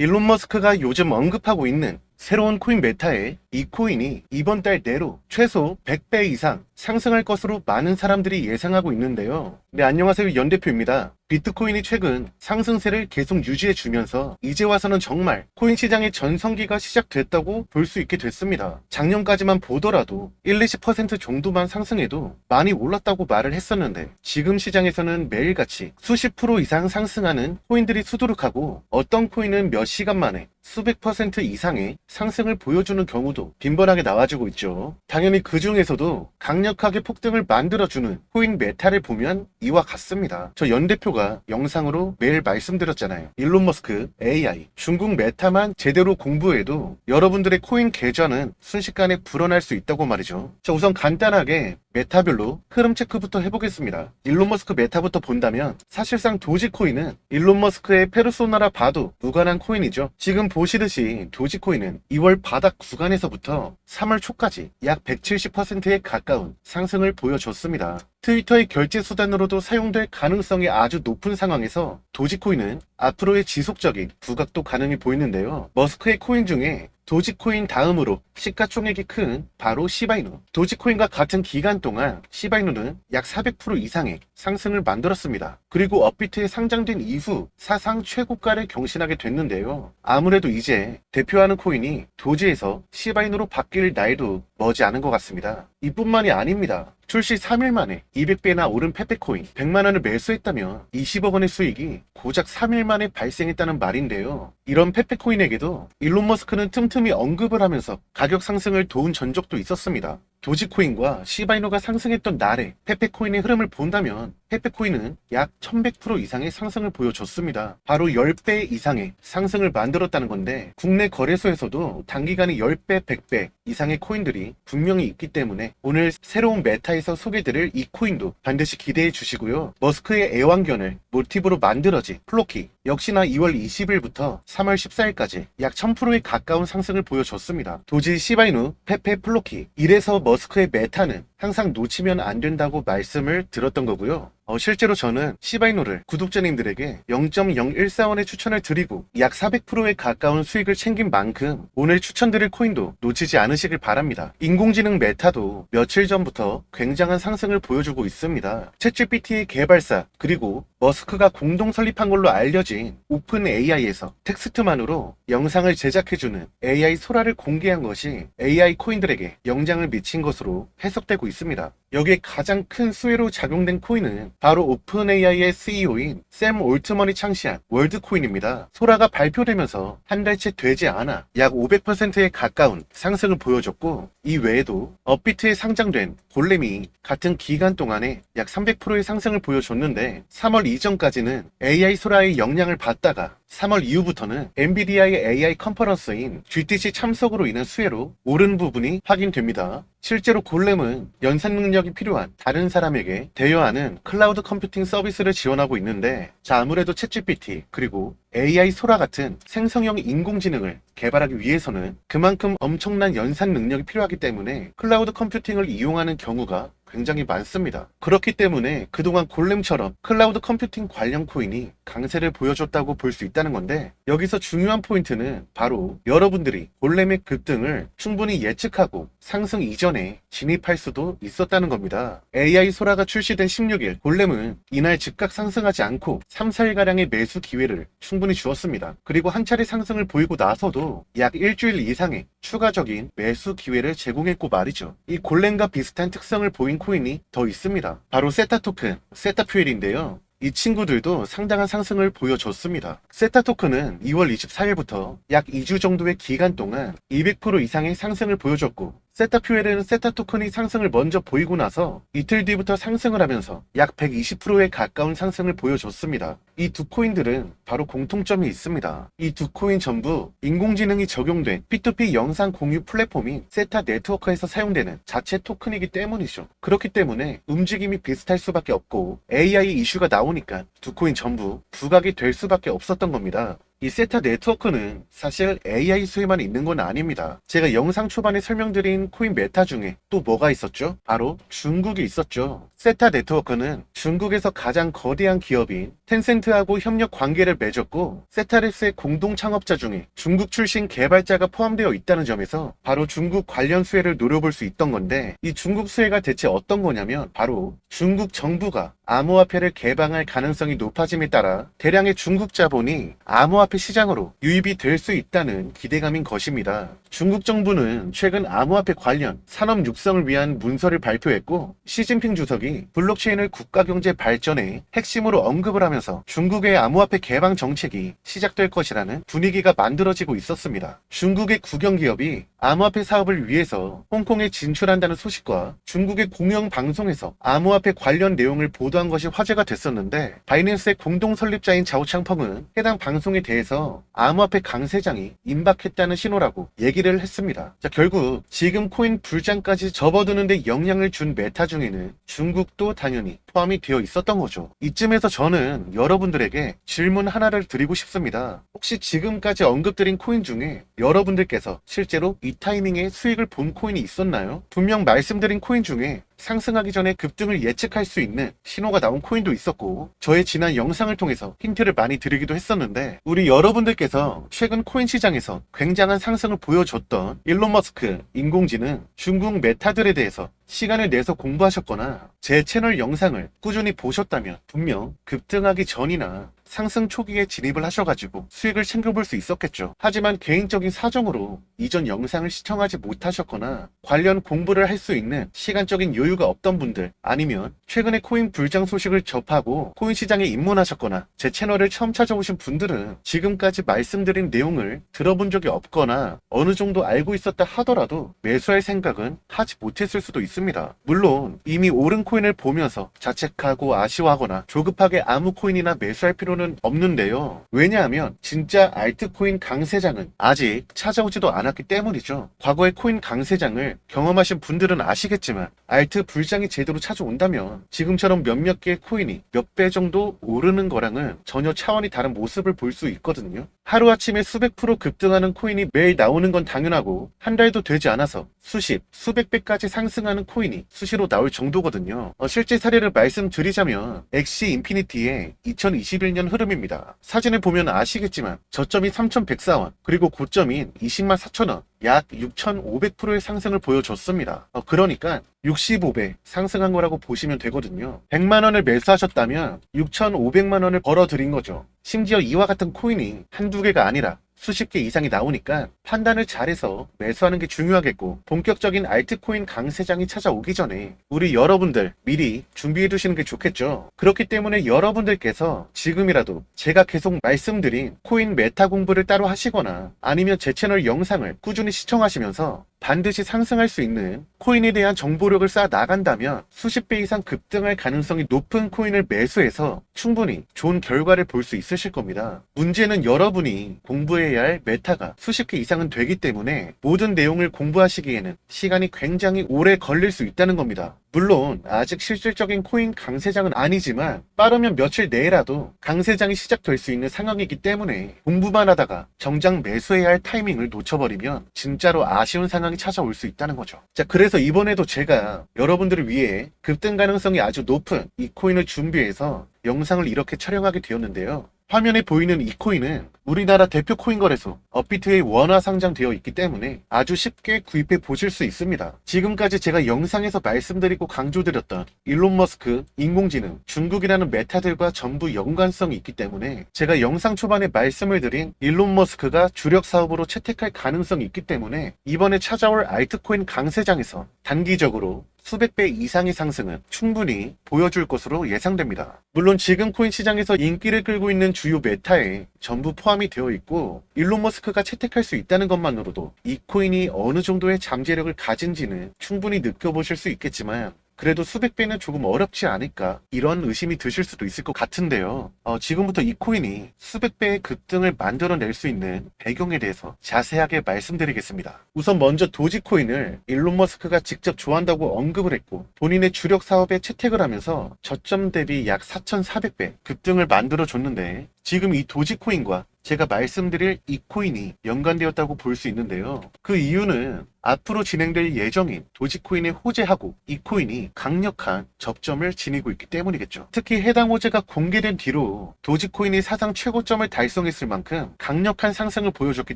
일론 머스크가 요즘 언급하고 있는 새로운 코인 메타에 이 코인이 이번 달 내로 최소 100배 이상 상승할 것으로 많은 사람들이 예상하고 있는데요. 네, 안녕하세요. 연대표입니다. 비트코인이 최근 상승세를 계속 유지해주면서 이제 와서는 정말 코인 시장의 전성기가 시작됐다고 볼 수 있게 됐습니다. 작년까지만 보더라도 1-20% 정도만 상승해도 많이 올랐다고 말을 했었는데 지금 시장에서는 매일같이 수십 프로 이상 상승하는 코인들이 수두룩하고 어떤 코인은 몇 시간 만에 수백 퍼센트 이상의 상승을 보여주는 경우도 빈번하게 나와주고 있죠. 당연히 그 중에서도 강력하게 폭등을 만들어주는 코인 메타를 보면 이와 같습니다. 저 연대표가 영상으로 매일 말씀드렸잖아요. 일론 머스크, AI, 중국 메타만 제대로 공부해도 여러분들의 코인 계좌는 순식간에 불어날 수 있다고 말이죠. 자, 우선 간단하게 메타별로 흐름 체크부터 해보겠습니다. 일론 머스크 메타부터 본다면 사실상 도지코인은 일론 머스크의 페르소나라 봐도 무관한 코인이죠. 지금 보시듯이 도지코인은 2월 바닥 구간에서부터 3월 초까지 약 170%에 가까운 상승을 보여줬습니다. 트위터의 결제 수단으로도 사용될 가능성이 아주 높은 상황에서 도지코인은 앞으로의 지속적인 부각도 가능해 보이는데요. 머스크의 코인 중에 도지코인 다음으로 시가총액이 큰 바로 시바이누. 도지코인과 같은 기간 동안 시바이누는 약 400% 이상의 상승을 만들었습니다. 그리고 업비트에 상장된 이후 사상 최고가를 경신하게 됐는데요. 아무래도 이제 대표하는 코인이 도지에서 시바이누로 바뀔 날도 머지 않은 것 같습니다. 이뿐만이 아닙니다. 출시 3일 만에 200배나 오른 페페코인 100만원을 매수했다면 20억 원의 수익이 고작 3일 만에 발생했다는 말인데요. 이런 페페코인에게도 일론 머스크는 틈틈이 언급을 하면서 가격 상승을 도운 전적도 있었습니다. 도지코인과 시바이누가 상승했던 날에 페페코인의 흐름을 본다면 페페코인은 약 1100% 이상의 상승을 보여줬습니다. 바로 10배 이상의 상승을 만들었다는 건데 국내 거래소에서도 단기간에 10배, 100배 이상의 코인들이 분명히 있기 때문에 오늘 새로운 메타에서 소개드릴 이 코인도 반드시 기대해 주시고요. 머스크의 애완견을 모티브로 만들어진 플로키 역시나 2월 20일부터 3월 14일까지 약 1000%에 가까운 상승을 보여줬습니다. 도지 시바이누, 페페, 플로키 이래서 머스크의 메타는 항상 놓치면 안 된다고 말씀을 드렸던 거고요. 실제로 저는 시바이누를 구독자님들에게 0.0141원의 추천을 드리고 약 400%에 가까운 수익을 챙긴 만큼 오늘 추천드릴 코인도 놓치지 않으시길 바랍니다. 인공지능 메타도 며칠 전부터 굉장한 상승을 보여주고 있습니다. 챗GPT의 개발사 그리고 머스크가 공동 설립한 걸로 알려진 오픈 AI에서 텍스트만으로 영상을 제작해주는 AI 소라를 공개한 것이 AI 코인들에게 영향을 미친 것으로 해석되고 있습니다. 여기에 가장 큰 수혜로 작용된 코인은 바로 오픈 AI의 CEO인 샘 올트먼이 창시한 월드코인입니다. 소라가 발표되면서 한 달째 되지 않아 약 500%에 가까운 상승을 보여줬고 이 외에도 업비트에 상장된 골렘이 같은 기간 동안에 약 300%의 상승을 보여줬는데 3월 이전까지는 AI 소라의 영향을 받다가 3월 이후부터는 엔비디아의 AI 컨퍼런스인 GTC 참석으로 인한 수혜로 오른 부분이 확인됩니다. 실제로 골렘은 연산 능력이 필요한 다른 사람에게 대여하는 클라우드 컴퓨팅 서비스를 지원하고 있는데 아무래도 챗GPT 그리고 AI 소라 같은 생성형 인공지능을 개발하기 위해서는 그만큼 엄청난 연산 능력이 필요하기 때문에 클라우드 컴퓨팅을 이용하는 경우가 굉장히 많습니다. 그렇기 때문에 그동안 골렘처럼 클라우드 컴퓨팅 관련 코인이 강세를 보여줬다고 볼 수 있다는 건데 여기서 중요한 포인트는 바로 여러분들이 골렘의 급등을 충분히 예측하고 상승 이전에 진입할 수도 있었다는 겁니다. AI 소라가 출시된 16일 골렘은 이날 즉각 상승하지 않고 3-4일가량의 매수 기회를 충분히 주었습니다. 그리고 한 차례 상승을 보이고 나서도 약 일주일 이상의 추가적인 매수 기회를 제공했고 말이죠. 이 골렘과 비슷한 특성을 보인 코인이 더 있습니다. 바로 세타 토큰, 세타 퓨엘인데요. 이 친구들도 상당한 상승을 보여줬습니다. 세타 토큰은 2월 24일부터 약 2주 정도의 기간 동안 200% 이상의 상승을 보여줬고 세타 퓨엘은 세타 토큰이 상승을 먼저 보이고 나서 이틀 뒤부터 상승을 하면서 약 120%에 가까운 상승을 보여줬습니다. 이 두 코인들은 바로 공통점이 있습니다. 이 두 코인 전부 인공지능이 적용된 P2P 영상 공유 플랫폼인 세타 네트워크에서 사용되는 자체 토큰이기 때문이죠. 그렇기 때문에 움직임이 비슷할 수밖에 없고 AI 이슈가 나오니까 두 코인 전부 부각이 될 수밖에 없었던 겁니다. 이 세타 네트워크는 사실 AI 수에만 있는 건 아닙니다. 제가 영상 초반에 설명드린 코인 메타 중에 또 뭐가 있었죠? 바로 중국이 있었죠. 세타 네트워크는 중국에서 가장 거대한 기업인 텐센트하고 협력 관계를 맺었고, 세타랩스의 공동 창업자 중에 중국 출신 개발자가 포함되어 있다는 점에서 바로 중국 관련 수혜를 노려볼 수 있던 건데, 이 중국 수혜가 대체 어떤 거냐면 바로 중국 정부가 암호화폐를 개방할 가능성이 높아짐에 따라 대량의 중국 자본이 암호화폐 시장으로 유입이 될 수 있다는 기대감인 것입니다. 중국 정부는 최근 암호화폐 관련 산업 육성을 위한 문서를 발표했고, 시진핑 주석이 블록체인을 국가경제 발전의 핵심으로 언급을 하면서 중국의 암호화폐 개방 정책이 시작될 것이라는 분위기가 만들어지고 있었습니다. 중국의 국영기업이 암호화폐 사업을 위해서 홍콩에 진출한다는 소식과 중국의 공영방송에서 암호화폐 관련 내용을 보도한 것이 화제가 됐었는데, 바이낸스의 공동 설립자인 자오창펑은 해당 방송에 대해서 암호화폐 강세장이 임박했다는 신호라고 얘기를 했습니다. 자, 결국 지금 코인 불장까지 접어드는데 영향을 준 메타 중에는 중국도 당연히 포함이 되어 있었던 거죠. 이쯤에서 저는 여러분들에게 질문 하나를 드리고 싶습니다. 혹시 지금까지 언급드린 코인 중에 여러분들께서 실제로 이 타이밍에 수익을 본 코인이 있었나요? 분명 말씀드린 코인 중에 상승하기 전에 급등을 예측할 수 있는 신호가 나온 코인도 있었고, 저의 지난 영상을 통해서 힌트를 많이 드리기도 했었는데, 우리 여러분들께서 최근 코인 시장에서 굉장한 상승을 보여줬던 일론 머스크, 인공지능, 중국 메타들에 대해서 시간을 내서 공부하셨거나 제 채널 영상을 꾸준히 보셨다면 분명 급등하기 전이나 상승 초기에 진입을 하셔가지고 수익을 챙겨볼 수 있었겠죠. 하지만 개인적인 사정으로 이전 영상을 시청하지 못하셨거나 관련 공부를 할 수 있는 시간적인 여유가 없던 분들, 아니면 최근에 코인 불장 소식을 접하고 코인 시장에 입문하셨거나 제 채널을 처음 찾아오신 분들은 지금까지 말씀드린 내용을 들어본 적이 없거나 어느 정도 알고 있었다 하더라도 매수할 생각은 하지 못했을 수도 있습니다. 물론 이미 오른 코인을 보면서 자책하고 아쉬워하거나 조급하게 아무 코인이나 매수할 필요는 없는데요. 왜냐하면 진짜 알트코인 강세장은 아직 찾아오지도 않았기 때문이죠. 과거의 코인 강세장을 경험하신 분들은 아시겠지만, 알트 불장이 제대로 찾아온다면 지금처럼 몇몇 개의 코인이 몇 배 정도 오르는 거랑은 전혀 차원이 다른 모습을 볼 수 있거든요. 하루아침에 수백 프로 급등하는 코인이 매일 나오는 건 당연하고, 한 달도 되지 않아서 수십, 수백 배까지 상승하는 코인이 수시로 나올 정도거든요. 실제 사례를 말씀드리자면 엑시 인피니티의 2021년 흐름입니다. 사진을 보면 아시겠지만 저점이 3,104원, 그리고 고점인 20만 4천원, 약 6,500%의 상승을 보여줬습니다. 그러니까 65배 상승한 거라고 보시면 되거든요. 100만원을 매수하셨다면 6,500만원을 벌어들인 거죠. 심지어 이와 같은 코인이 한두 개가 아니라 수십 개 이상이 나오니까 판단을 잘해서 매수하는 게 중요하겠고, 본격적인 알트코인 강세장이 찾아오기 전에 우리 여러분들 미리 준비해 두시는 게 좋겠죠. 그렇기 때문에 여러분들께서 지금이라도 제가 계속 말씀드린 코인 메타 공부를 따로 하시거나 아니면 제 채널 영상을 꾸준히 시청하시면서 반드시 상승할 수 있는 코인에 대한 정보력을 쌓아 나간다면 수십 배 이상 급등할 가능성이 높은 코인을 매수해서 충분히 좋은 결과를 볼 수 있으실 겁니다. 문제는 여러분이 공부해야 할 메타가 수십 개 이상은 되기 때문에 모든 내용을 공부하시기에는 시간이 굉장히 오래 걸릴 수 있다는 겁니다. 물론 아직 실질적인 코인 강세장은 아니지만 빠르면 며칠 내라도 강세장이 시작될 수 있는 상황이기 때문에 공부만 하다가 정작 매수해야 할 타이밍을 놓쳐버리면 진짜로 아쉬운 상황이 찾아올 수 있다는 거죠. 자, 그래서 이번에도 제가 여러분들을 위해 급등 가능성이 아주 높은 이 코인을 준비해서 영상을 이렇게 촬영하게 되었는데요. 화면에 보이는 이 코인은 우리나라 대표 코인 거래소 업비트에 원화 상장되어 있기 때문에 아주 쉽게 구입해 보실 수 있습니다. 지금까지 제가 영상에서 말씀드리고 강조드렸던 일론 머스크, 인공지능, 중국이라는 메타들과 전부 연관성이 있기 때문에 제가 영상 초반에 말씀을 드린 일론 머스크가 주력 사업으로 채택할 가능성이 있기 때문에 이번에 찾아올 알트코인 강세장에서 단기적으로 수백 배 이상의 상승은 충분히 보여줄 것으로 예상됩니다. 물론 지금 코인 시장에서 인기를 끌고 있는 주요 메타에 전부 포함이 되어 있고, 일론 머스크가 채택할 수 있다는 것만으로도 이 코인이 어느 정도의 잠재력을 가진지는 충분히 느껴보실 수 있겠지만, 그래도 수백 배는 조금 어렵지 않을까, 이런 의심이 드실 수도 있을 것 같은데요. 지금부터 이 코인이 수백 배의 급등을 만들어낼 수 있는 배경에 대해서 자세하게 말씀드리겠습니다. 우선 먼저 도지코인을 일론 머스크가 직접 좋아한다고 언급을 했고 본인의 주력 사업에 채택을 하면서 저점 대비 약 4,400배 급등을 만들어줬는데, 지금 이 도지코인과 제가 말씀드릴 이 코인이 연관되었다고 볼 수 있는데요. 그 이유는 앞으로 진행될 예정인 도지코인에 호재하고 이 코인이 강력한 접점을 지니고 있기 때문이겠죠. 특히 해당 호재가 공개된 뒤로 도지코인이 사상 최고점을 달성했을 만큼 강력한 상승을 보여줬기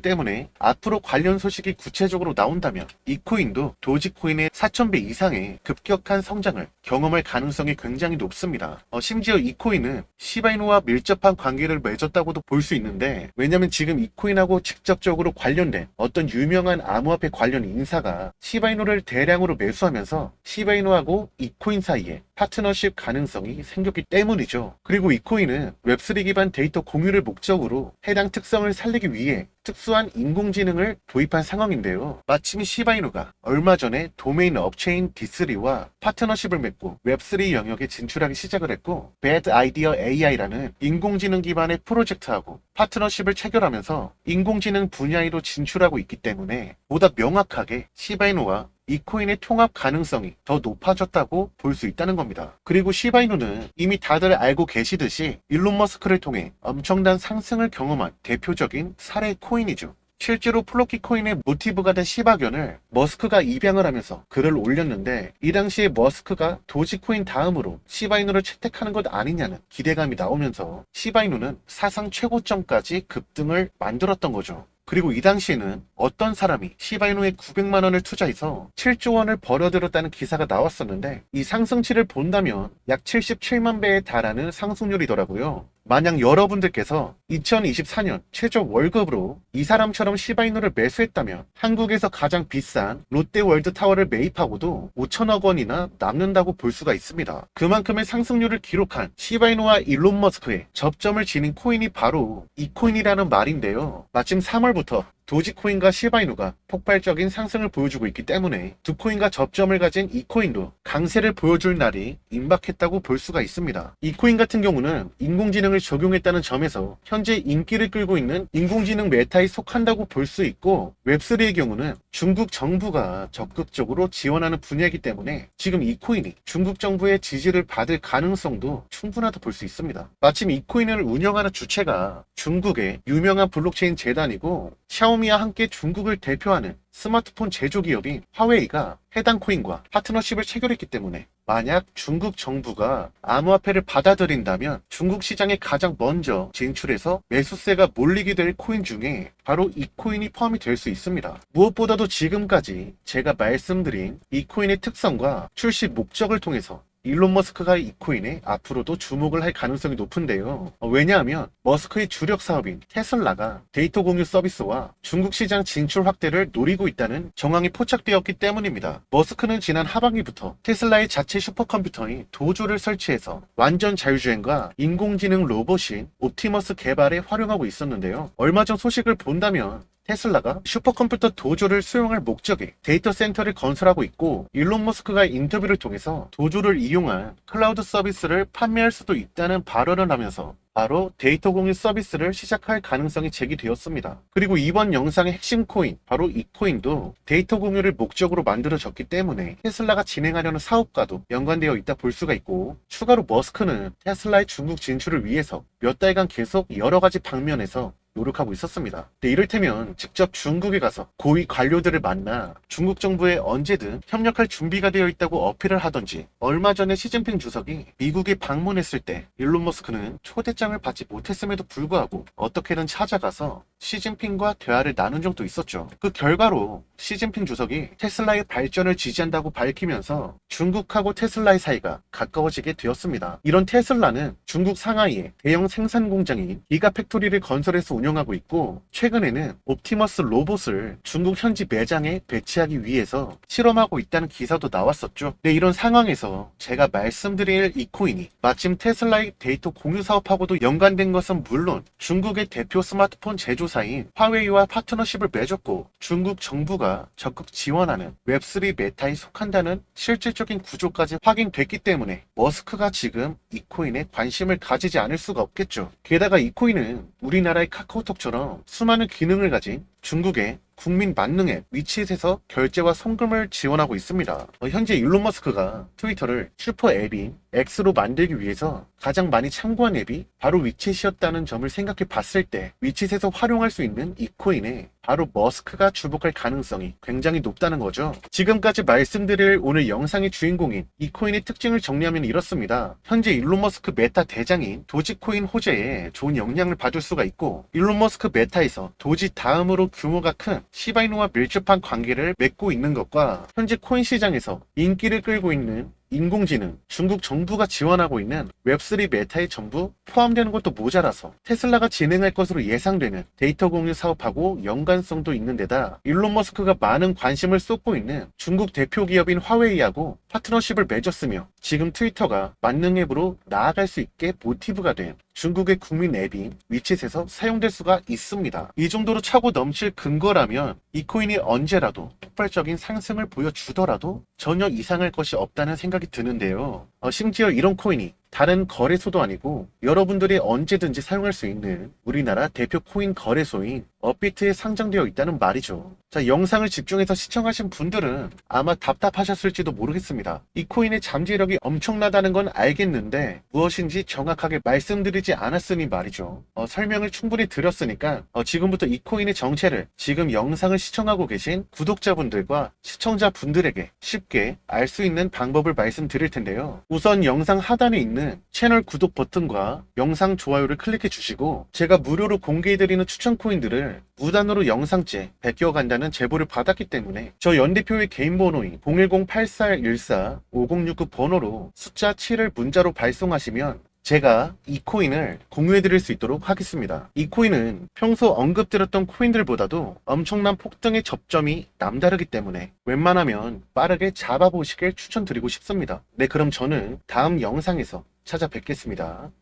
때문에 앞으로 관련 소식이 구체적으로 나온다면 이 코인도 도지코인의 4,000배 이상의 급격한 성장을 경험할 가능성이 굉장히 높습니다. 심지어 이 코인은 시바이누와 밀접한 관계를 맺었다고도 볼 수 있는데, 왜냐면 지금 이 코인하고 직접적으로 관련된 어떤 유명한 암호화폐 관련 인사가 시바이누를 대량으로 매수하면서 시바이누하고 이 코인 사이에 파트너십 가능성이 생겼기 때문이죠. 그리고 이 코인은 웹3 기반 데이터 공유를 목적으로 해당 특성을 살리기 위해 특수한 인공지능을 도입한 상황인데요. 마침 시바이누가 얼마 전에 도메인 업체인 D3와 파트너십을 맺고 웹3 영역에 진출하기 시작을 했고, Bad Idea AI라는 인공지능 기반의 프로젝트하고 파트너십을 체결하면서 인공지능 분야에도 진출하고 있기 때문에 보다 명확하게 시바이누와 이 코인의 통합 가능성이 더 높아졌다고 볼 수 있다는 겁니다. 그리고 시바이누는 이미 다들 알고 계시듯이 일론 머스크를 통해 엄청난 상승을 경험한 대표적인 사례 코인이죠. 실제로 플로키 코인의 모티브가 된 시바견을 머스크가 입양을 하면서 글을 올렸는데, 이 당시에 머스크가 도지코인 다음으로 시바이누를 채택하는 것 아니냐는 기대감이 나오면서 시바이누는 사상 최고점까지 급등을 만들었던 거죠. 그리고 이 당시에는 어떤 사람이 시바이누에 900만 원을 투자해서 7조 원을 벌어들였다는 기사가 나왔었는데, 이 상승치를 본다면 약 77만 배에 달하는 상승률이더라고요. 만약 여러분들께서 2024년 최저 월급으로 이 사람처럼 시바이누를 매수했다면 한국에서 가장 비싼 롯데월드타워를 매입하고도 5천억 원이나 남는다고 볼 수가 있습니다. 그만큼의 상승률을 기록한 시바이누와 일론 머스크의 접점을 지닌 코인이 바로 이 코인이라는 말인데요. 마침 3월부터 도지코인과 시바이누가 폭발적인 상승을 보여주고 있기 때문에 두 코인과 접점을 가진 이 코인도 강세를 보여줄 날이 임박했다고 볼 수가 있습니다. 이 코인 같은 경우는 인공지능을 적용했다는 점에서 현재 인기를 끌고 있는 인공지능 메타에 속한다고 볼 수 있고, 웹3의 경우는 중국 정부가 적극적으로 지원하는 분야이기 때문에 지금 이 코인이 중국 정부의 지지를 받을 가능성도 충분하다 볼 수 있습니다. 마침 이 코인을 운영하는 주체가 중국의 유명한 블록체인 재단이고, 샤오미와 함께 중국을 대표하는 스마트폰 제조기업인 화웨이가 해당 코인과 파트너십을 체결했기 때문에 만약 중국 정부가 암호화폐를 받아들인다면 중국 시장에 가장 먼저 진출해서 매수세가 몰리게 될 코인 중에 바로 이 코인이 포함이 될 수 있습니다. 무엇보다도 지금까지 제가 말씀드린 이 코인의 특성과 출시 목적을 통해서 일론 머스크가 이 코인에 앞으로도 주목을 할 가능성이 높은데요. 왜냐하면 머스크의 주력 사업인 테슬라가 데이터 공유 서비스와 중국 시장 진출 확대를 노리고 있다는 정황이 포착되었기 때문입니다. 머스크는 지난 하반기부터 테슬라의 자체 슈퍼컴퓨터인 도조를 설치해서 완전 자율주행과 인공지능 로봇인 옵티머스 개발에 활용하고 있었는데요. 얼마 전 소식을 본다면 테슬라가 슈퍼컴퓨터 도조를 수용할 목적의 데이터 센터를 건설하고 있고, 일론 머스크가 인터뷰를 통해서 도조를 이용한 클라우드 서비스를 판매할 수도 있다는 발언을 하면서 바로 데이터 공유 서비스를 시작할 가능성이 제기되었습니다. 그리고 이번 영상의 핵심 코인, 바로 이 코인도 데이터 공유를 목적으로 만들어졌기 때문에 테슬라가 진행하려는 사업과도 연관되어 있다 볼 수가 있고, 추가로 머스크는 테슬라의 중국 진출을 위해서 몇 달간 계속 여러 가지 방면에서 노력하고 있었습니다. 근데 이를테면 직접 중국에 가서 고위 관료들을 만나 중국 정부에 언제든 협력할 준비가 되어 있다고 어필을 하던지, 얼마 전에 시진핑 주석이 미국에 방문했을 때 일론 머스크는 초대장을 받지 못했음에도 불구하고 어떻게든 찾아가서 시진핑과 대화를 나눈 적도 있었죠. 그 결과로 시진핑 주석이 테슬라의 발전을 지지한다고 밝히면서 중국하고 테슬라의 사이가 가까워지게 되었습니다. 이런 테슬라는 중국 상하이에 대형 생산 공장인 기가팩토리를 건설해서 운영하고 있고, 최근에는 옵티머스 로봇을 중국 현지 매장에 배치하기 위해서 실험하고 있다는 기사도 나왔었죠. 네, 이런 상황에서 제가 말씀드릴 이 코인이 마침 테슬라의 데이터 공유 사업하고도 연관된 것은 물론 중국의 대표 스마트폰 제조사인 화웨이와 파트너십을 맺었고, 중국 정부가 적극 지원하는 웹3 메타에 속한다는 실질적인 구조까지 확인됐기 때문에 머스크가 지금 이 코인에 관심을 가지지 않을 수가 없겠죠. 게다가 이 코인은 우리나라의 카카오톡처럼 수많은 기능을 가진 중국의 국민 만능 앱 위치에서 결제와 송금을 지원하고 있습니다. 현재 일론 머스크가 트위터를 슈퍼 앱인 X로 만들기 위해서 가장 많이 참고한 앱이 바로 위챗이었다는 점을 생각해 봤을 때 위챗에서 활용할 수 있는 이 코인에 바로 머스크가 주목할 가능성이 굉장히 높다는 거죠. 지금까지 말씀드릴 오늘 영상의 주인공인 이 코인의 특징을 정리하면 이렇습니다. 현재 일론 머스크 메타 대장인 도지코인 호재에 좋은 영향을 받을 수가 있고, 일론 머스크 메타에서 도지 다음으로 규모가 큰 시바이누와 밀접한 관계를 맺고 있는 것과 현재 코인 시장에서 인기를 끌고 있는 인공지능, 중국 정부가 지원하고 있는 웹3 메타에 전부 포함되는 것도 모자라서 테슬라가 진행할 것으로 예상되는 데이터 공유 사업하고 연관성도 있는 데다 일론 머스크가 많은 관심을 쏟고 있는 중국 대표 기업인 화웨이하고 파트너십을 맺었으며 지금 트위터가 만능 앱으로 나아갈 수 있게 모티브가 된 중국의 국민 앱인 위챗에서 사용될 수가 있습니다. 이 정도로 차고 넘칠 근거라면 이 코인이 언제라도 폭발적인 상승을 보여주더라도 전혀 이상할 것이 없다는 생각이 드는데요. 심지어 이런 코인이 다른 거래소도 아니고 여러분들이 언제든지 사용할 수 있는 우리나라 대표 코인 거래소인 업비트에 상장되어 있다는 말이죠. 자, 영상을 집중해서 시청하신 분들은 아마 답답하셨을지도 모르겠습니다. 이 코인의 잠재력이 엄청나다는 건 알겠는데 무엇인지 정확하게 말씀드리지 않았으니 말이죠. 설명을 충분히 드렸으니까 지금부터 이 코인의 정체를 지금 영상을 시청하고 계신 구독자분들과 시청자분들에게 쉽게 알 수 있는 방법을 말씀드릴 텐데요. 우선 영상 하단에 있는 채널 구독 버튼과 영상 좋아요를 클릭해 주시고 제가 무료로 공개해드리는 추천 코인들을 무단으로 영상째 베껴간다는 제보를 받았기 때문에 저 연대표의 개인 번호인 010-8414-5069 번호로 숫자 7을 문자로 발송하시면 제가 이 코인을 공유해드릴 수 있도록 하겠습니다. 이 코인은 평소 언급드렸던 코인들보다도 엄청난 폭등의 접점이 남다르기 때문에 웬만하면 빠르게 잡아보시길 추천드리고 싶습니다. 네, 그럼 저는 다음 영상에서 찾아뵙겠습니다.